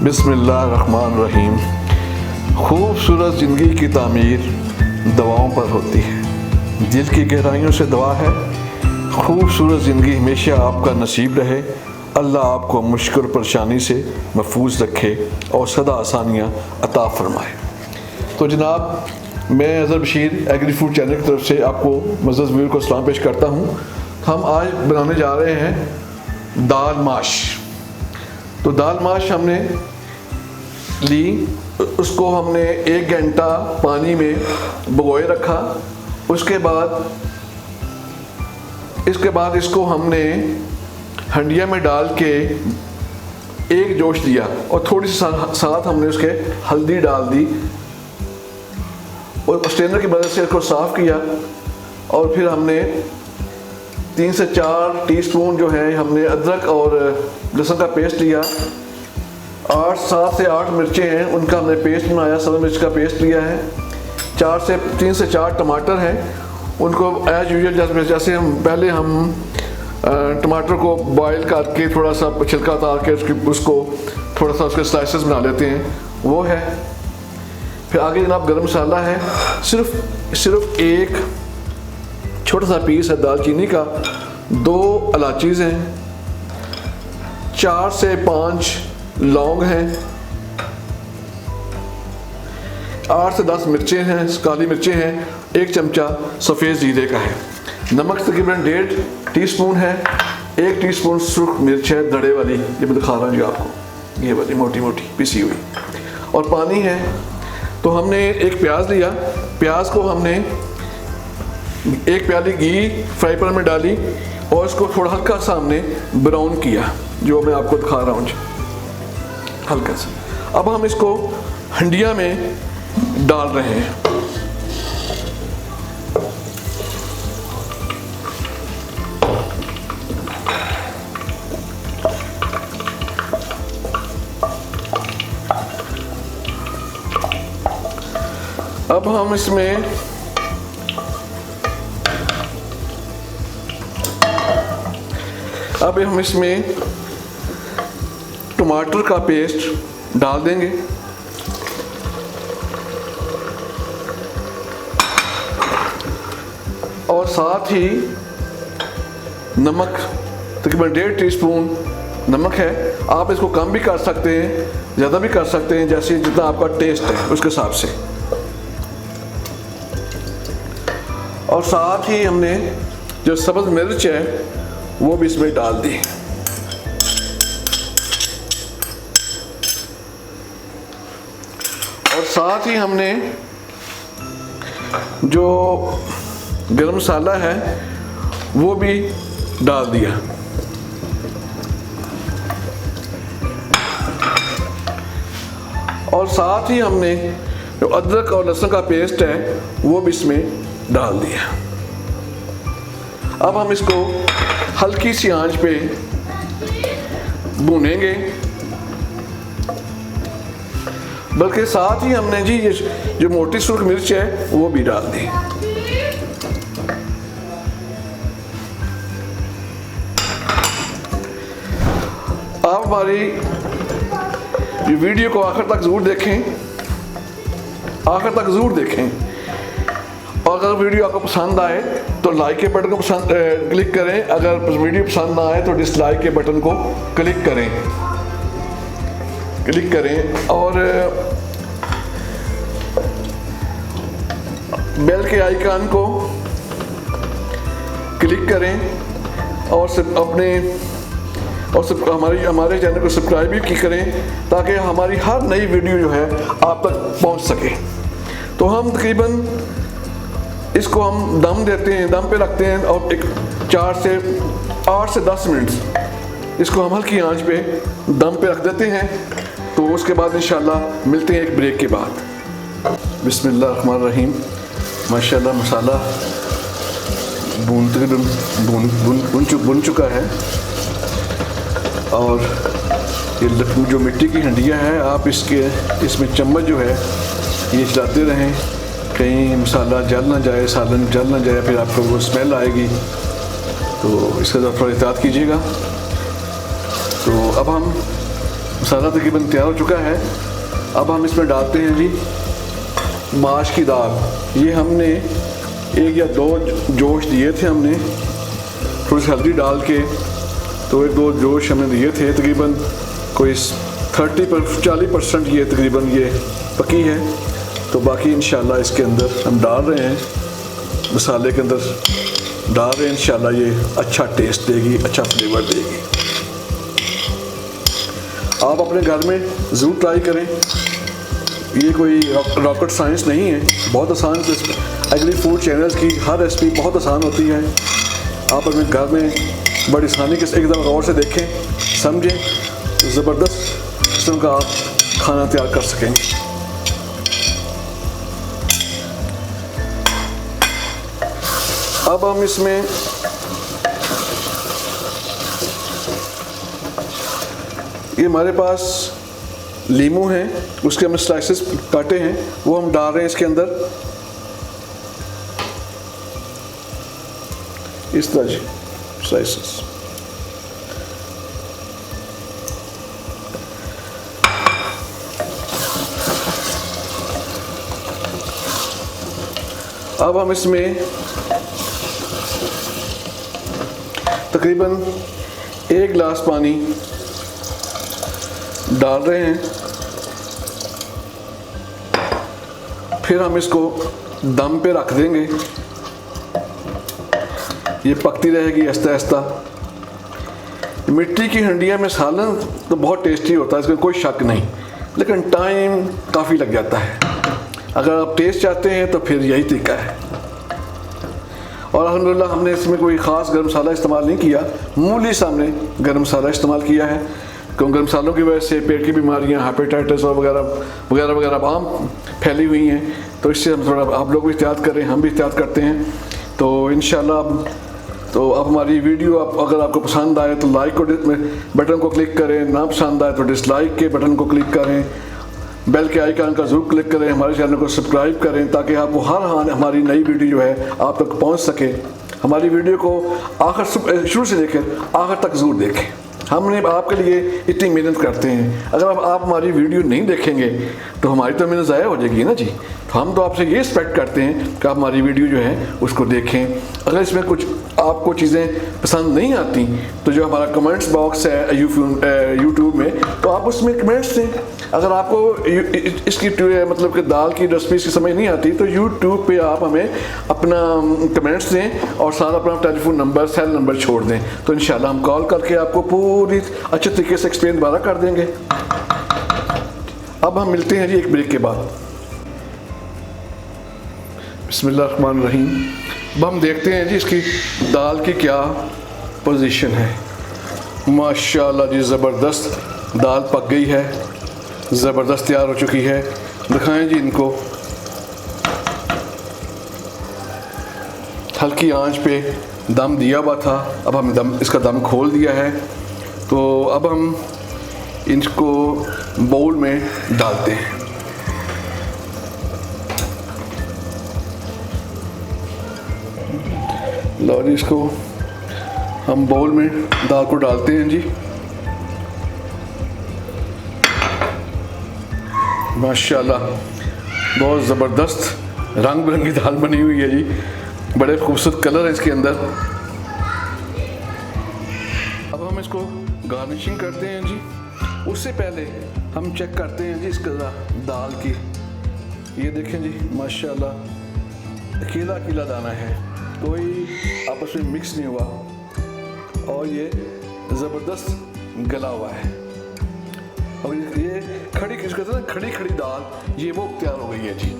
बिस्मिल्लाहिर्रहमानिर्रहीम। खूबसूरत ज़िंदगी की तामीर दवाओं पर होती है। दिल की गहराइयों से दुआ है, खूबसूरत ज़िंदगी हमेशा आपका नसीब रहे। अल्लाह आपको मुश्किल परेशानी से महफूज रखे और सदा आसानियाँ अता फरमाए। तो जनाब, मैं Azhar Bashir agri food channel की तरफ से आपको मज़्ज़ज़ व्यूअर को सलाम पेश करता हूँ। हम आज बनाने जा रहे हैं दाल माश। तो दाल माश हमने ली, उसको हमने 1 घंटा पानी में भिगोए रखा। इसके बाद इसको हमने हंडिया में डाल के एक जोश दिया और थोड़ी सी साथ हमने उसके हल्दी डाल दी और स्ट्रेनर की मदद से इसको साफ़ किया। और फिर हमने 3 से 4 टीस्पून जो है हमने अदरक और लहसुन का पेस्ट लिया। 7 से 8 मिर्चें हैं, उनका हमने पेस्ट बनाया, सब मिर्च का पेस्ट लिया है। 3 से 4 टमाटर हैं, उनको एज यूजुअल जैसे हम टमाटर को बॉईल करके थोड़ा सा छिलका उतार के उसको थोड़ा सा उसके स्लाइसेस बना लेते हैं, वो है। फिर आगे जनाब गरम मसाला है, सिर्फ एक छोटा सा पीस है दालचीनी का, 2 इलायचीज़ हैं, 4 से 5 लौंग हैं, 8 से 10 मिर्चें हैं, काली मिर्चें हैं, 1 चमचा सफ़ेद जीरे का है। नमक तकरीबन 1.5 टीस्पून है, 1 टीस्पून सुर्ख मिर्च है दड़े वाली, ये मैं दिखा रहा हूँ जी आपको, ये वाली मोटी मोटी पिसी हुई, और पानी है। तो हमने एक प्याज लिया, प्याज को हमने 1 प्याली घी फ्राई पैन में डाली और इसको थोड़ा हल्का सा हमने ब्राउन किया, जो मैं आपको दिखा रहा हूँ जी, हल्का सा। अब हम इसको हंडिया में डाल रहे हैं। अब हम इसमें टमाटर का पेस्ट डाल देंगे। और साथ ही नमक तकरीबन 1.5 टीस्पून नमक है। आप इसको कम भी कर सकते हैं, ज़्यादा भी कर सकते हैं, जैसे जितना आपका टेस्ट है उसके हिसाब से। और साथ ही हमने जो सब्ज़ मिर्च है वो भी इसमें डाल दी। और साथ ही हमने जो गरम मसाला है वो भी डाल दिया। और साथ ही हमने जो अदरक और लहसुन का पेस्ट है वो भी इसमें डाल दिया। अब हम इसको हल्की सी आंच पे भूनेंगे। बल्कि साथ ही हमने जी ये जो मोटी सुर्ख मिर्च है वो भी डाल दी। आप हमारी ये वीडियो को आखिर तक ज़रूर देखें, और अगर वीडियो आपको पसंद आए तो लाइक के बटन को क्लिक करें। अगर वीडियो पसंद ना आए तो डिसलाइक के बटन को क्लिक करें और बेल के आइकन को क्लिक करें और हमारे चैनल को सब्सक्राइब भी करें, ताकि हमारी हर नई वीडियो जो है आप तक पहुंच सके। तो हम तकरीबन इसको हम दम देते हैं, दम पे रखते हैं, और 8 से 10 मिनट इसको हम हल्की आंच पे दम पे रख देते हैं। तो उसके बाद इंशाल्लाह मिलते हैं एक ब्रेक के बाद। बिस्मिल्लाहिर्रहमानिर्रहीम। माशाल्लाह मसाला भुन चुका है। और ये जो मिट्टी की हंडिया है, आप इसमें चम्मच जो है ये चलाते रहें, कहीं मसाला जल ना जाए, सालन जल ना जाए, फिर आपको वो स्मेल आएगी। तो इसका थोड़ा एहतियात कीजिएगा। तो अब हम मसाला तकरीबन तैयार हो चुका है। अब हम इसमें डालते हैं जी माश की दाल। ये हमने 1 या 2 जोश दिए थे, हमने थोड़ी सी हल्दी डाल के, तो 1-2 जोश हमने दिए थे। तकरीबन कोई 40% ये तकरीबन ये पकी है। तो बाकी इंशाल्लाह इसके अंदर हम डाल रहे हैं, मसाले के अंदर डाल रहे हैं। इंशाल्लाह ये अच्छा टेस्ट देगी, अच्छा फ्लेवर देगी। आप अपने घर में ज़रूर ट्राई करें। ये कोई रॉकेट साइंस नहीं है, बहुत आसान। एग्री फूड चैनल्स की हर रेसिपी बहुत आसान होती है। आप अपने घर में बड़ी आसानी के एकदम गौर से देखें, समझें, ज़बरदस्त किस्म का आप खाना तैयार कर सकेंगे। अब हम इसमें ये हमारे पास लीमू है, उसके हम स्लाइसेस काटे हैं, वो हम डाल रहे हैं इसके अंदर इस तरह जी स्लाइसेस। अब हम इसमें तकरीबन 1 गिलास पानी डाल रहे हैं। फिर हम इसको दम पे रख देंगे, ये पकती रहेगी आहिस्ता आहिस्ता। मिट्टी की हंडिया में सालन तो बहुत टेस्टी होता है, इसमें कोई शक नहीं, लेकिन टाइम काफ़ी लग जाता है। अगर आप टेस्ट चाहते हैं तो फिर यही तरीका है। और अल्हम्दुलिल्लाह हमने इसमें कोई ख़ास गर्म मसाला इस्तेमाल नहीं किया, मामूली सा हमने गर्म मसाला इस्तेमाल किया है, क्योंकि गर्म मसालों की वजह से पेट की बीमारियां, हेपेटाइटिस और वगैरह वगैरह आम फैली हुई हैं। तो इससे हम थोड़ा, आप लोग भी एहतियात करें, हम भी एहतियात करते हैं। तो इंशाल्लाह तो अब हमारी वीडियो अगर आपको पसंद आए तो लाइक को बटन को क्लिक करें, ना पसंद आए तो डिसलाइक के बटन को क्लिक करें, बेल के आइकन का ज़रूर क्लिक करें, हमारे चैनल को सब्सक्राइब करें, ताकि आपको हर हाल हमारी नई वीडियो जो है आप तक पहुंच सके। हमारी वीडियो को आखिर शुरू से लेकर आखिर तक ज़रूर देखें। हमने आपके लिए इतनी मेहनत करते हैं, अगर आप हमारी वीडियो नहीं देखेंगे तो हमारी तो मेहनत ज़ाया हो जाएगी ना जी। तो हम तो आपसे ये एक्सपेक्ट करते हैं कि आप हमारी वीडियो जो है उसको देखें। अगर इसमें कुछ आपको चीज़ें पसंद नहीं आती तो जो हमारा कमेंट्स बॉक्स है यूट्यूब में, तो आप उसमें कमेंट्स दें। अगर आपको इसकी मतलब कि दाल की रेसिपी की समझ नहीं आती तो यूट्यूब पे आप हमें अपना कमेंट्स दें और साथ अपना टेलीफोन नंबर, सेल नंबर छोड़ दें, तो इंशाल्लाह हम कॉल करके आपको पूरी अच्छे तरीके से एक्सप्लेन दोबारा कर देंगे। अब हम मिलते हैं जी एक ब्रेक के बाद। बिस्मिल्लाहिर्रहमानिर्रहीम। अब हम देखते हैं जी इसकी दाल की क्या पोजीशन है। माशाल्लाह जी, ज़बरदस्त दाल पक गई है, ज़बरदस्त तैयार हो चुकी है। दिखाएं जी इनको, हल्की आंच पे दम दिया हुआ था, अब हम इसका दम खोल दिया है। तो अब हम इनको बाउल में डालते हैं। लो जी, इसको हम बाउल में दाल को डालते हैं जी। माशाल्लाह बहुत ज़बरदस्त रंग बिरंगी दाल बनी हुई है जी, बड़े खूबसूरत कलर है इसके अंदर। अब हम इसको गार्निशिंग करते हैं जी। उससे पहले हम चेक करते हैं जी इसका दाल की। ये देखें जी, माशाल्लाह अकेला अकेला दाना है, कोई आपस में मिक्स नहीं हुआ और ये ज़बरदस्त गला हुआ है। और ये खड़ी खड़ी दाल ये वो तैयार हो गई है जी।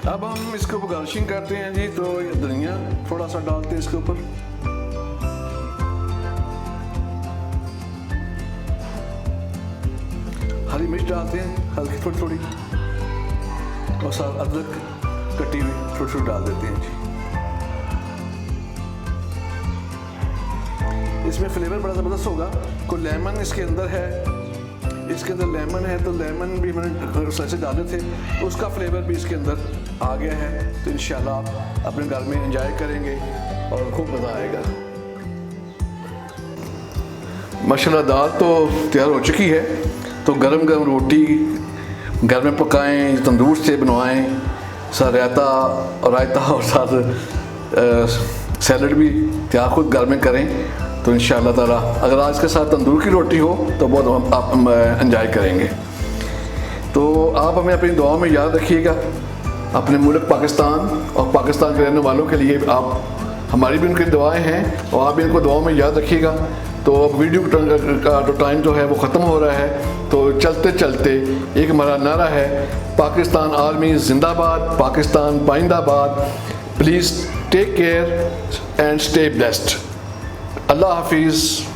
अब हम इसके ऊपर गार्निशिंग करते हैं जी। तो ये धनिया थोड़ा सा डालते हैं इसके ऊपर, हरी मिर्च डालते हैं हल्की थोड़ी थोड़ी, और साथ अदरक कटी हुई थोड़ी थोड़ी डाल देते हैं जी। इसमें फ्लेवर बड़ा ज़बरदस्त होगा। कोई लेमन इसके अंदर है, इसके अंदर लेमन है, तो लेमन भी मैंने सच्चे डाले थे, तो उसका फ्लेवर भी इसके अंदर आ गया है। तो इंशाल्लाह आप अपने घर में एंजॉय करेंगे और खूब मज़ा आएगा। माशाल्लाह दाल तो तैयार हो चुकी है। तो गरम गरम रोटी घर में पकाएं, तंदूर से बनवाएं, साथ रायता और साथ सैलड भी तैयार खुद घर में करें। तो इंशाअल्लाह ताला अगर आज के साथ तंदूर की रोटी हो तो बहुत आप एंजॉय करेंगे। तो आप हमें अपनी दुआ में याद रखिएगा। अपने मुल्क पाकिस्तान और पाकिस्तान के रहने वालों के लिए आप हमारी भी उनकी दुआएं हैं और आप भी इनको दुआओं में याद रखिएगा। तो अब वीडियो का जो टाइम जो है वो ख़त्म हो रहा है। तो चलते चलते एक हमारा नारा है, पाकिस्तान आर्मी जिंदाबाद, पाकिस्तान पाइंदाबाद। Please take care and stay blessed. Allah हाफिज़।